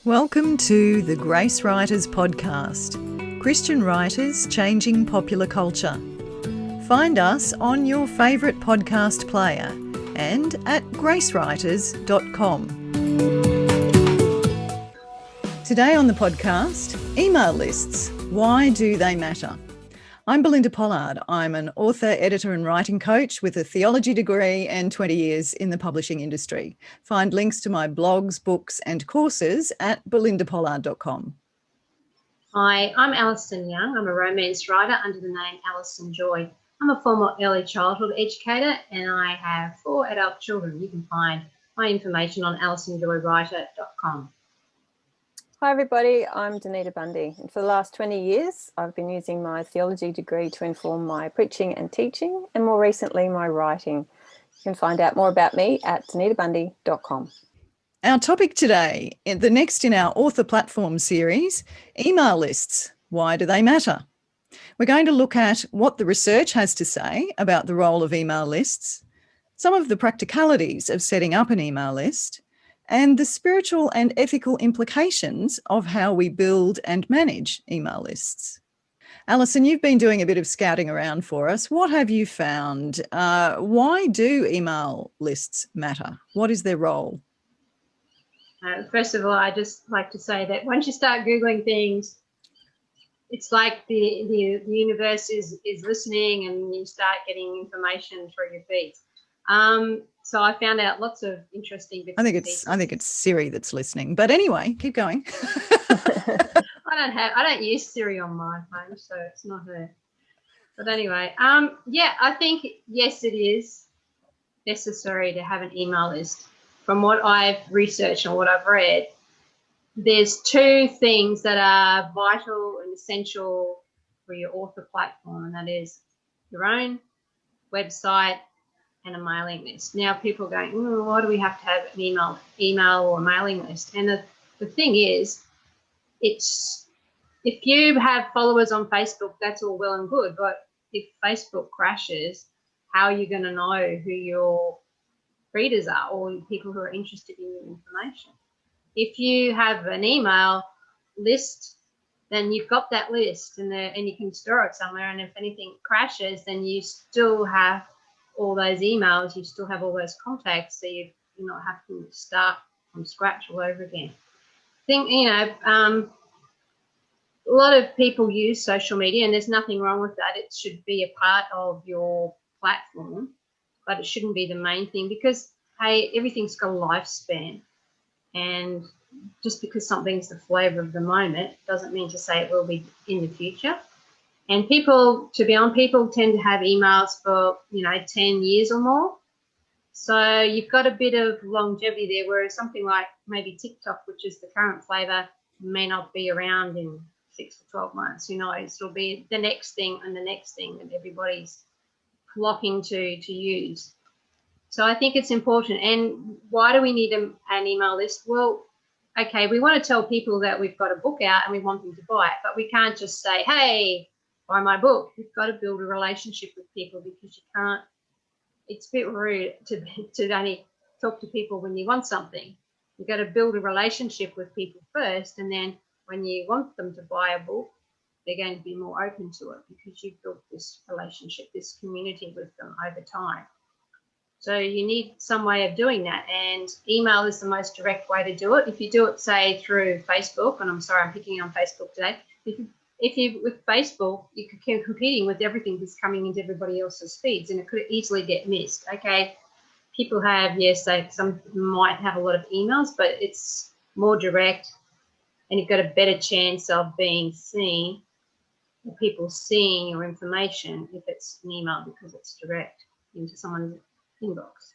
Welcome to the Gracewriters podcast, Christian writers changing popular culture. Find us on your favourite podcast player and at gracewriters.com. Today on the podcast, email lists. Why do they matter? I'm Belinda Pollard. I'm an author, editor and writing coach with a theology degree and 20 years in the publishing industry. Find links to my blogs, books and courses at belindapollard.com. Hi, I'm Alison Young. I'm a romance writer under the name Alison Joy. I'm a former early childhood educator and I have 4 adult children. You can find my information on alisonjoywriter.com. Hi everybody, I'm Danita Bundy, and for the last 20 years I've been using my theology degree to inform my preaching and teaching, and more recently my writing. You can find out more about me at danitabundy.com. Our topic today, the next in our author platform series, email lists. Why do they matter? We're going to look at what the research has to say about the role of email lists, some of the practicalities of setting up an email list, and the spiritual and ethical implications of how we build and manage email lists. Alison, you've been doing a bit of scouting around for us. What have you found? Why do email lists matter? What is their role? First of all, I just like to say that once you start Googling things, it's like the universe is listening and you start getting information through your feeds. So I found out lots of interesting bits. I think it's Siri that's listening. But anyway, keep going. I don't use Siri on my phone, so it's not her. But anyway, I think yes, it is necessary to have an email list. From what I've researched and what I've read, there's 2 things that are vital and essential for your author platform, and that is your own website and a mailing list. Now people are going, why do we have to have an email or a mailing list? And the thing is, it's if you have followers on Facebook, that's all well and good, but if Facebook crashes, how are you going to know who your readers are or people who are interested in your information? If you have an email list, then you've got that list and you can store it somewhere, and if anything crashes, then you still have all those emails, you still have all those contacts, so you're not having to start from scratch all over again. A lot of people use social media, and there's nothing wrong with that. It should be a part of your platform, but it shouldn't be the main thing because, hey, everything's got a lifespan. And just because something's the flavour of the moment doesn't mean to say it will be in the future. And people tend to have emails for, 10 years or more. So you've got a bit of longevity there, whereas something like maybe TikTok, which is the current flavour, may not be around in 6 to 12 months. It'll be the next thing and the next thing that everybody's flocking to use. So I think it's important. And why do we need an email list? Well, okay, we want to tell people that we've got a book out and we want them to buy it, but we can't just say, hey, buy my book. You've got to build a relationship with people, because you can't, it's a bit rude to only talk to people when you want something. You've got to build a relationship with people first, and then when you want them to buy a book, they're going to be more open to it because you've built this relationship, this community with them over time. So you need some way of doing that, and email is the most direct way to do it. If you do it, say, through Facebook, and I'm sorry, I'm picking on Facebook today. If you with Facebook, you could keep competing with everything that's coming into everybody else's feeds, and it could easily get missed. Okay, people have, some might have a lot of emails, but it's more direct, and you've got a better chance of being seen, or people seeing your information if it's an email, because it's direct into someone's inbox.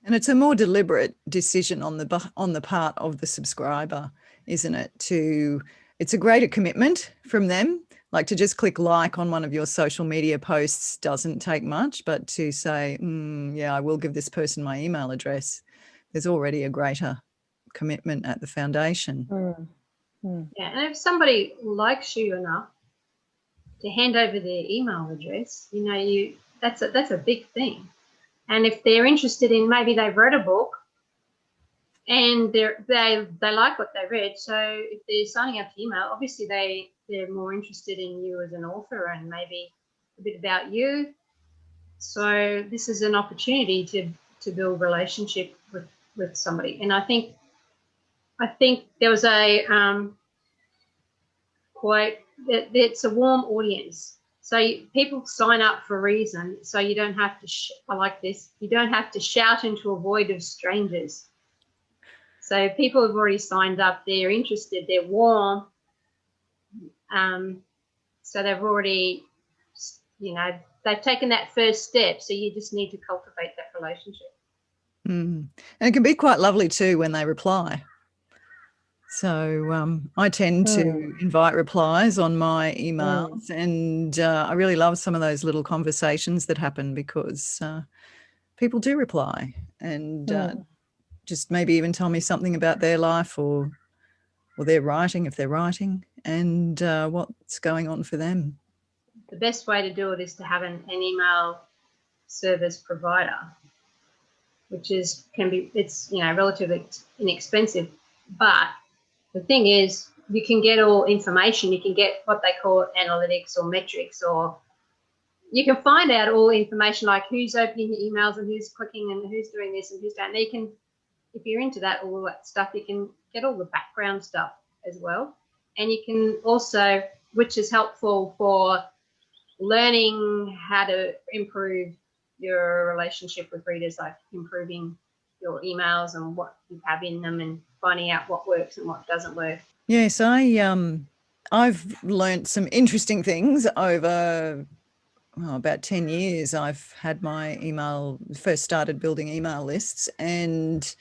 And it's a more deliberate decision on the part of the subscriber, isn't it? It's a greater commitment from them. Like, to just click like on one of your social media posts doesn't take much, but to say, I will give this person my email address, there's already a greater commitment at the foundation. Yeah, and if somebody likes you enough to hand over their email address, that's a big thing. And if they're interested in, maybe they've read a book and they like what they read. So if they're signing up to email, obviously they're more interested in you as an author and maybe a bit about you. So this is an opportunity to build relationship with somebody. And I think there was a quote that it's a warm audience. So people sign up for a reason. So you don't have to. I like this. You don't have to shout into a void of strangers. So people have already signed up. They're interested. They're warm. So they've already, they've taken that first step. So you just need to cultivate that relationship. And it can be quite lovely too when they reply. So I tend to invite replies on my emails, and I really love some of those little conversations that happen because people do reply and just maybe even tell me something about their life or their writing, if they're writing, and what's going on for them. The best way to do it is to have an email service provider, which it's relatively inexpensive, but the thing is, you can get all information. You can get what they call analytics or metrics, or you can find out all information like who's opening your emails and who's clicking and who's doing this and who's doing that. You can, if you're into that, all that stuff, you can get all the background stuff as well. And you can also, which is helpful for learning how to improve your relationship with readers, like improving your emails and what you have in them and finding out what works and what doesn't work. Yes, I've learnt some interesting things over about 10 years. I've had my first started building email lists and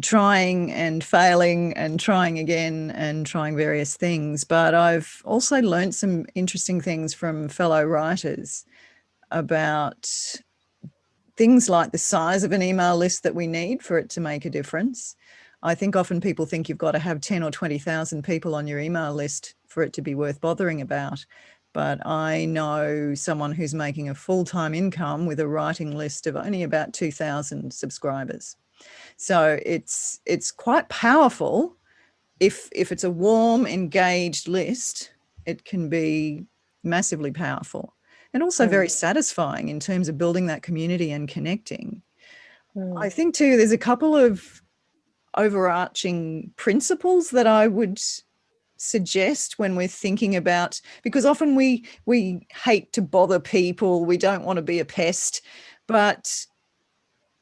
trying and failing and trying again and trying various things. But I've also learnt some interesting things from fellow writers about things like the size of an email list that we need for it to make a difference. I think often people think you've got to have 10 or 20,000 people on your email list for it to be worth bothering about. But I know someone who's making a full-time income with a writing list of only about 2,000 subscribers. So it's quite powerful. If it's a warm, engaged list, it can be massively powerful and also very satisfying in terms of building that community and connecting. I think too, there's a couple of overarching principles that I would suggest when we're thinking about, because often we hate to bother people, we don't want to be a pest, but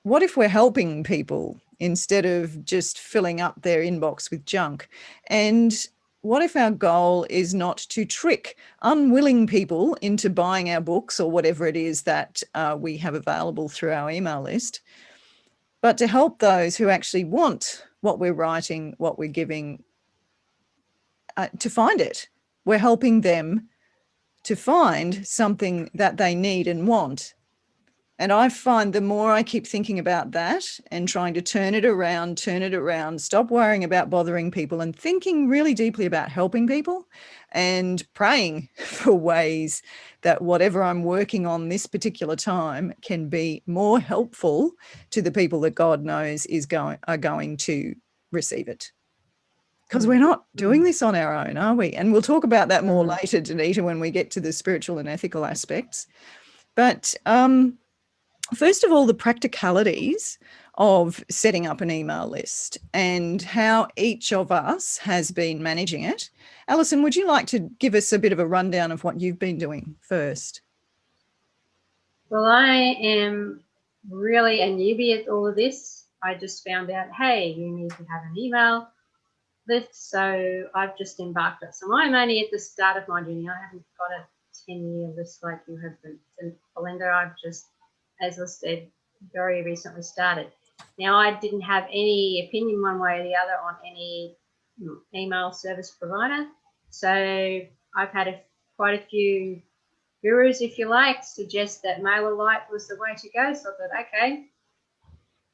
what if we're helping people instead of just filling up their inbox with junk? And what if our goal is not to trick unwilling people into buying our books or whatever it is that we have available through our email list, but to help those who actually want what we're writing, what we're giving, to find it? We're helping them to find something that they need and want. And I find the more I keep thinking about that and trying to turn it around, stop worrying about bothering people and thinking really deeply about helping people and praying for ways that whatever I'm working on this particular time can be more helpful to the people that God knows are going to receive it. Because we're not doing this on our own, are we? And we'll talk about that more later, Danita, when we get to the spiritual and ethical aspects. But first of all, the practicalities of setting up an email list and how each of us has been managing it. Alison, would you like to give us a bit of a rundown of what you've been doing first? Well, I am really a newbie at all of this. I just found out, hey, you need to have an email list. So I've just embarked on. So I'm only at the start of my journey. I haven't got a 10-year list like you have, Belinda. I've just, as I said, very recently started. Now, I didn't have any opinion one way or the other on any email service provider. So I've had quite a few gurus, if you like, suggest that MailerLite was the way to go. So I thought, okay,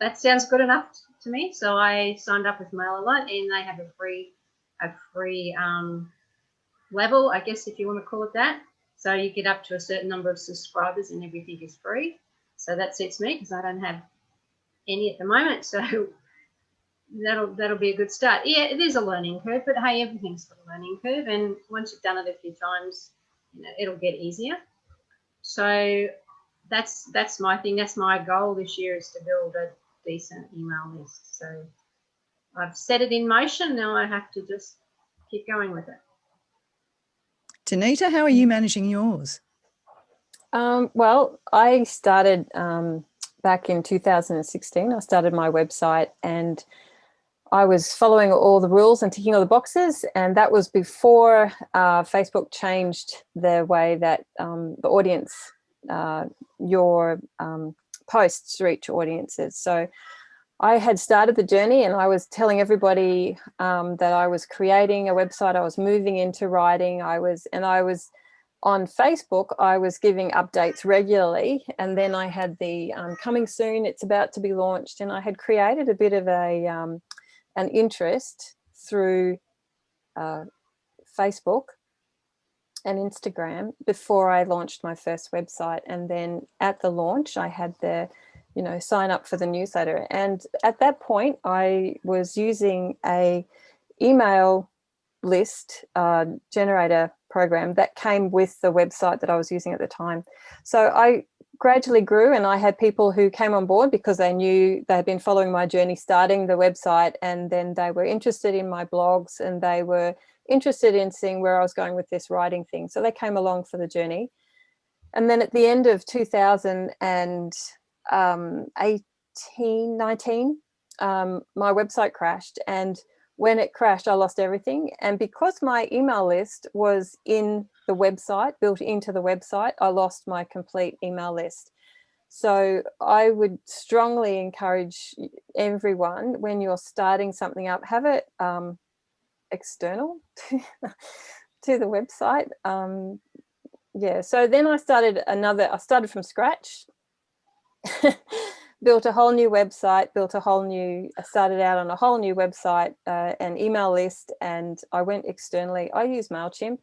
that sounds good enough to me. So I signed up with MailerLite, and they have a free level, I guess, if you want to call it that. So you get up to a certain number of subscribers and everything is free. So that suits me because I don't have any at the moment. So that'll be a good start. Yeah, it is a learning curve, but hey, everything's got a learning curve, and once you've done it a few times, it'll get easier. So that's my thing. That's my goal this year, is to build a decent email list. So I've set it in motion. Now I have to just keep going with it. Tanita, how are you managing yours? Well, I started back in 2016. I started my website, and I was following all the rules and ticking all the boxes, and that was before Facebook changed the way that the audience, your posts reach audiences. So I had started the journey, and I was telling everybody that I was creating a website. I was moving into writing. I was on Facebook. I was giving updates regularly, and then I had the coming soon. It's about to be launched, and I had created a bit of an interest through Facebook and Instagram before I launched my first website. And then at the launch, I had the sign up for the newsletter. And at that point, I was using a email list generator program that came with the website that I was using at the time. So I gradually grew, and I had people who came on board because they knew they had been following my journey starting the website, and then they were interested in my blogs, and they were interested in seeing where I was going with this writing thing. So they came along for the journey. And then at the end of 2019, my website crashed, and when it crashed, I lost everything. And because my email list was in the website, built into the website, I lost my complete email list. So I would strongly encourage everyone, when you're starting something up, have it external to the website. So then I started from scratch. Built a whole new website, I started out on a whole new website, an email list, and I went externally. I use MailChimp,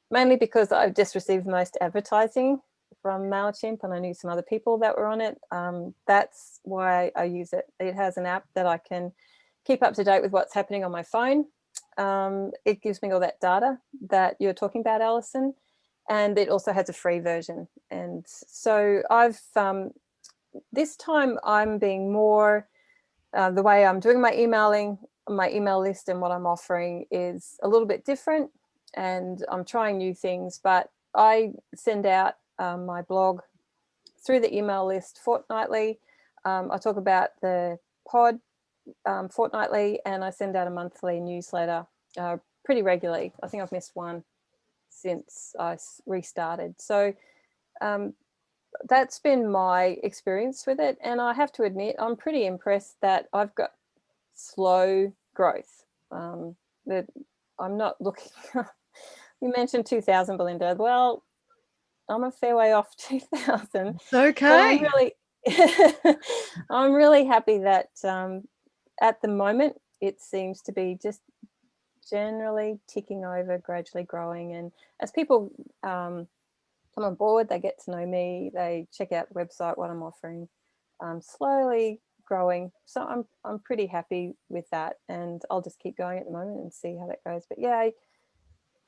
mainly because I've just received most advertising from MailChimp, and I knew some other people that were on it. That's why I use it. It has an app that I can keep up to date with what's happening on my phone. It gives me all that data that you're talking about, Alison, and it also has a free version. And so I've this time I'm being more, the way I'm doing my emailing, my email list and what I'm offering is a little bit different, and I'm trying new things, but I send out my blog through the email list fortnightly. I talk about the pod fortnightly, and I send out a monthly newsletter pretty regularly. I think I've missed one since I restarted. So that's been my experience with it, and I have to admit I'm pretty impressed that I've got slow growth. That I'm not looking you mentioned 2000, Belinda. Well, I'm a fair way off 2000. It's okay. But I'm really happy that at the moment it seems to be just generally ticking over, gradually growing, and as people come on board, they get to know me, they check out the website, what I'm offering, slowly growing. So I'm pretty happy with that, and I'll just keep going at the moment and see how that goes. But yeah,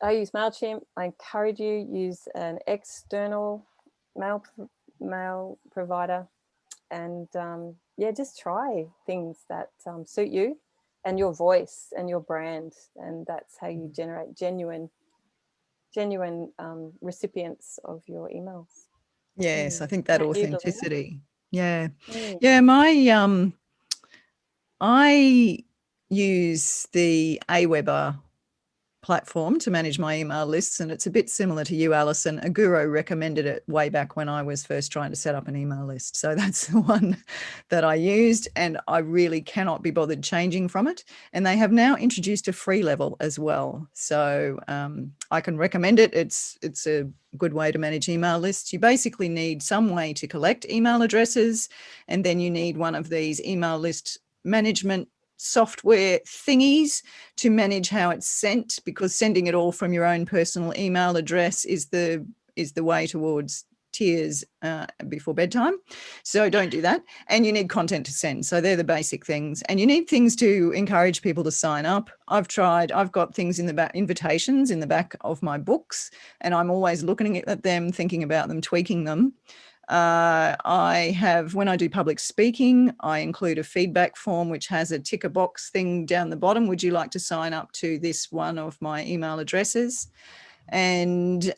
I use MailChimp. I encourage you use an external mail provider, and just try things that suit you and your voice and your brand, and that's how you generate genuine recipients of your emails. Yes, I think that authenticity. Yeah. I use the Aweber platform to manage my email lists, and it's a bit similar to you, Alison. A guru recommended it way back when I was first trying to set up an email list, so that's the one that I used, and I really cannot be bothered changing from it. And they have now introduced a free level as well, so I can recommend it. It's a good way to manage email lists. You basically need some way to collect email addresses, and then you need one of these email list management software thingies to manage how it's sent, because sending it all from your own personal email address is the way towards tears before bedtime. So don't do that. And you need content to send. So they're the basic things. And you need things to encourage people to sign up. I've got things in the back, invitations in the back of my books, and I'm always looking at them, thinking about them, tweaking them. I have, when I do public speaking, I include a feedback form which has a ticker box thing down the bottom. Would you like to sign up to this one of my email addresses? And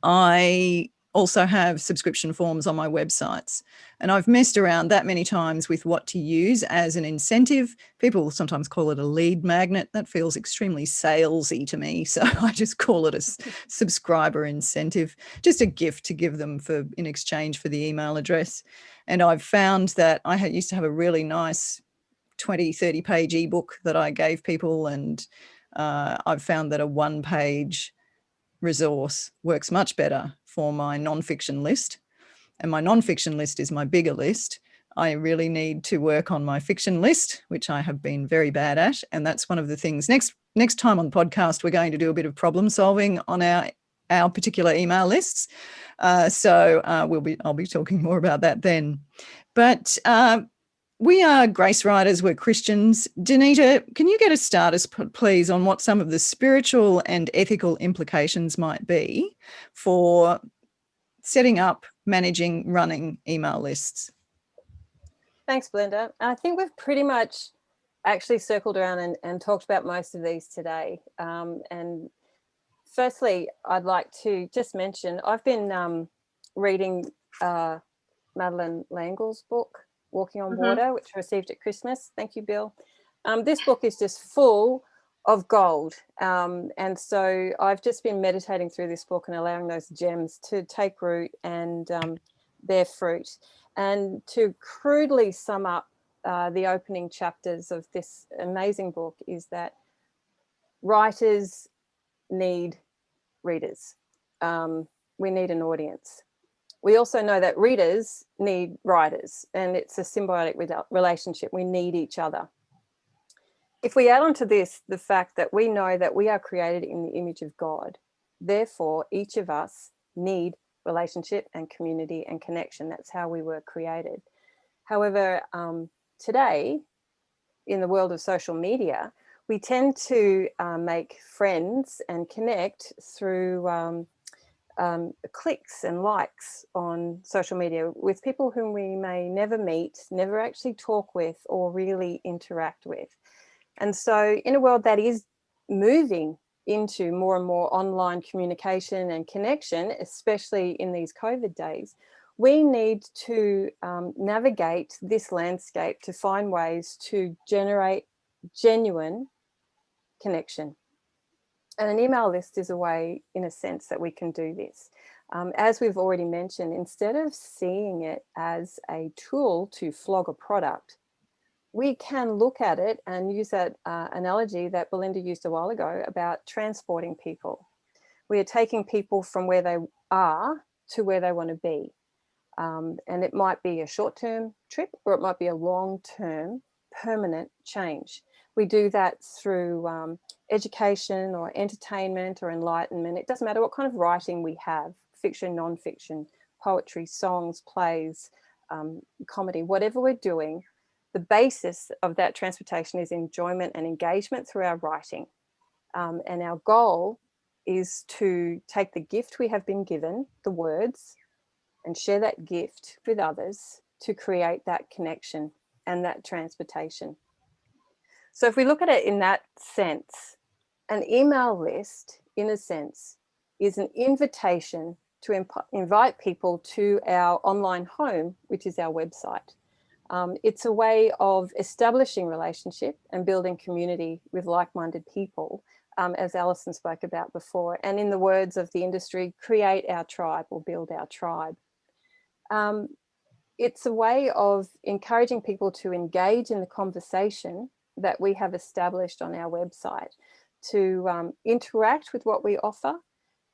I also have subscription forms on my websites. And I've messed around that many times with what to use as an incentive. People sometimes call it a lead magnet. That feels extremely salesy to me. So I just call it a subscriber incentive, just a gift to give them in exchange for the email address. And I've found that I used to have a really nice 20, 30 page ebook that I gave people. And I've found that a 1-page resource works much better for my nonfiction list. And my nonfiction list is my bigger list. I really need to work on my fiction list, which I have been very bad at. And that's one of the things. Next time on the podcast, we're going to do a bit of problem solving on our particular email lists. So I'll be talking more about that then. But we are Gracewriters, we're Christians. Danita, can you get us started, please, on what some of the spiritual and ethical implications might be for setting up, managing, running email lists? Thanks, Belinda. I think we've pretty much actually circled around and talked about most of these today. And firstly, I'd like to just mention, I've been reading Madeleine L'Engle's book, Walking on Water, which I received at Christmas. Thank you, Bill. This book is just full of gold. And so I've just been meditating through this book and allowing those gems to take root and bear fruit. And to crudely sum up the opening chapters of this amazing book is that writers need readers. We need an audience. We also know that readers need writers, and it's a symbiotic relationship. We need each other. If we add on to this the fact that we know that we are created in the image of God, therefore each of us need relationship and community and connection. That's how we were created. However, today, in the world of social media, we tend to make friends and connect through clicks and likes on social media with people whom we may never meet, never actually talk with, or really interact with. And so in a world that is moving into more and more online communication and connection, especially in these COVID days, we need to navigate this landscape to find ways to generate genuine connection. And an email list is a way, in a sense, that we can do this. As we've already mentioned, instead of seeing it as a tool to flog a product, we can look at it and use that analogy that Belinda used a while ago about transporting people. We are taking people from where they are to where they want to be. And it might be a short-term trip, or it might be a long-term permanent change. We do that through education or entertainment or enlightenment. It doesn't matter what kind of writing we have, fiction, non-fiction, poetry, songs, plays, comedy, whatever we're doing, the basis of that transportation is enjoyment and engagement through our writing. And our goal is to take the gift we have been given, the words, and share that gift with others to create that connection and that transportation. So if we look at it in that sense, an email list, in a sense, is an invitation to invite people to our online home, which is our website. It's a way of establishing relationship and building community with like-minded people, as Alison spoke about before. And in the words of the industry, create our tribe or build our tribe. It's a way of encouraging people to engage in the conversation that we have established on our website, to interact with what we offer,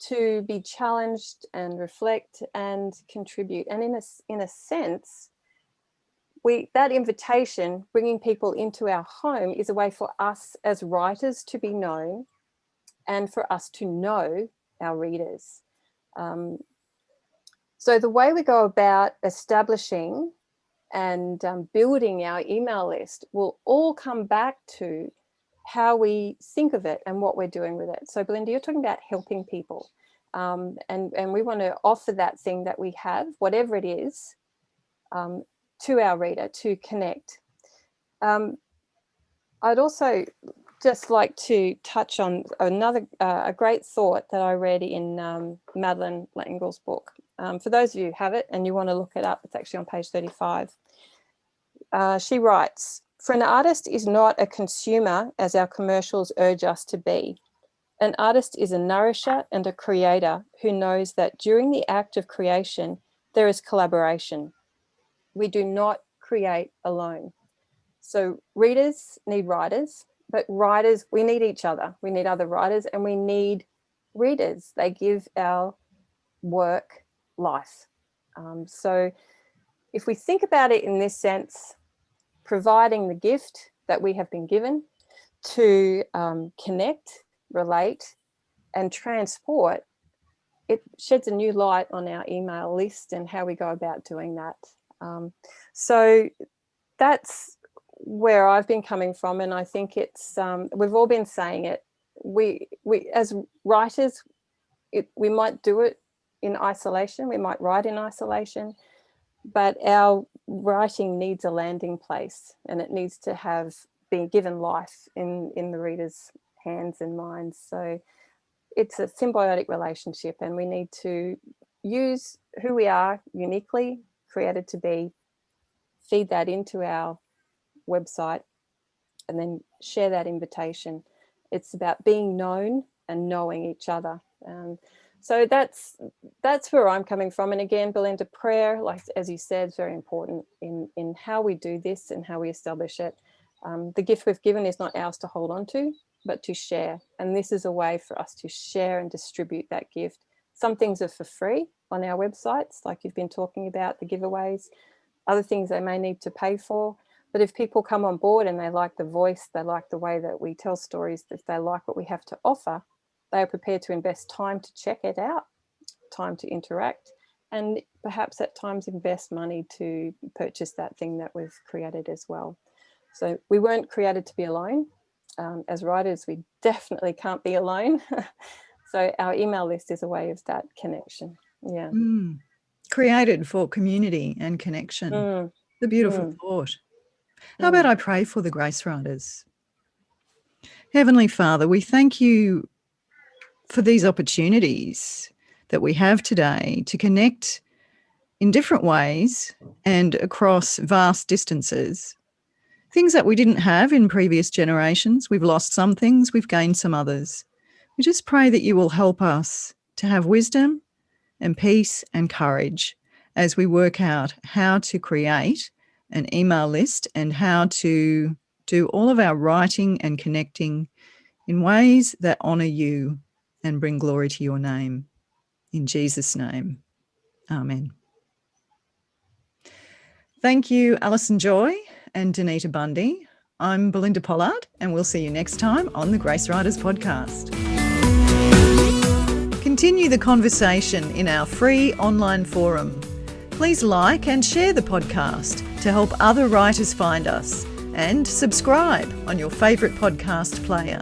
to be challenged and reflect and contribute. And in a sense, that invitation, bringing people into our home, is a way for us as writers to be known and for us to know our readers. So the way we go about establishing and building our email list will all come back to how we think of it and what we're doing with it. So Belinda, you're talking about helping people, and we want to offer that thing that we have, whatever it is, to our reader to connect. I'd also just like to touch on another a great thought that I read in Madeleine L'Engle's book. For those of you who have it and you want to look it up, it's actually on page 35. She writes, "For an artist is not a consumer as our commercials urge us to be. An artist is a nourisher and a creator who knows that during the act of creation, there is collaboration. We do not create alone." So readers need writers, but writers, we need each other. We need other writers and we need readers. They give our work life. So if we think about it in this sense, providing the gift that we have been given to connect, relate, and transport, it sheds a new light on our email list and how we go about doing that. So that's where I've been coming from, and I think it's we've all been saying it. We as writers, we might do it in isolation. We might write in isolation, but our writing needs a landing place, and it needs to have been given life in the reader's hands and minds. So it's a symbiotic relationship, and we need to use who we are uniquely created to be, feed that into our website, and then share that invitation. It's about being known and knowing each other. So that's where I'm coming from. And again, Belinda, prayer, like as you said, is very important in how we do this and how we establish it. The gift we've given is not ours to hold on to, but to share. And this is a way for us to share and distribute that gift. Some things are for free on our websites, like you've been talking about, the giveaways. Other things they may need to pay for. But if people come on board and they like the voice, they like the way that we tell stories, if they like what we have to offer, they are prepared to invest time to check it out, time to interact, and perhaps at times invest money to purchase that thing that we've created as well. So we weren't created to be alone. As writers, we definitely can't be alone. So our email list is a way of that connection. Yeah. Created for community and connection. The beautiful thought. How about I pray for the Gracewriters? Heavenly Father, we thank you for these opportunities that we have today to connect in different ways and across vast distances. Things that we didn't have in previous generations. We've lost some things, we've gained some others. We just pray that you will help us to have wisdom and peace and courage as we work out how to create an email list and how to do all of our writing and connecting in ways that honour you and bring glory to your name. In Jesus' name, amen. Thank you, Alison Joy and Danita Bundy. I'm Belinda Pollard, and we'll see you next time on the Gracewriters podcast. Continue the conversation in our free online forum. Please like and share the podcast to help other writers find us, and subscribe on your favourite podcast player.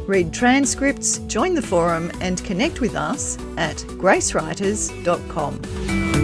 Read transcripts, join the forum and connect with us at gracewriters.com.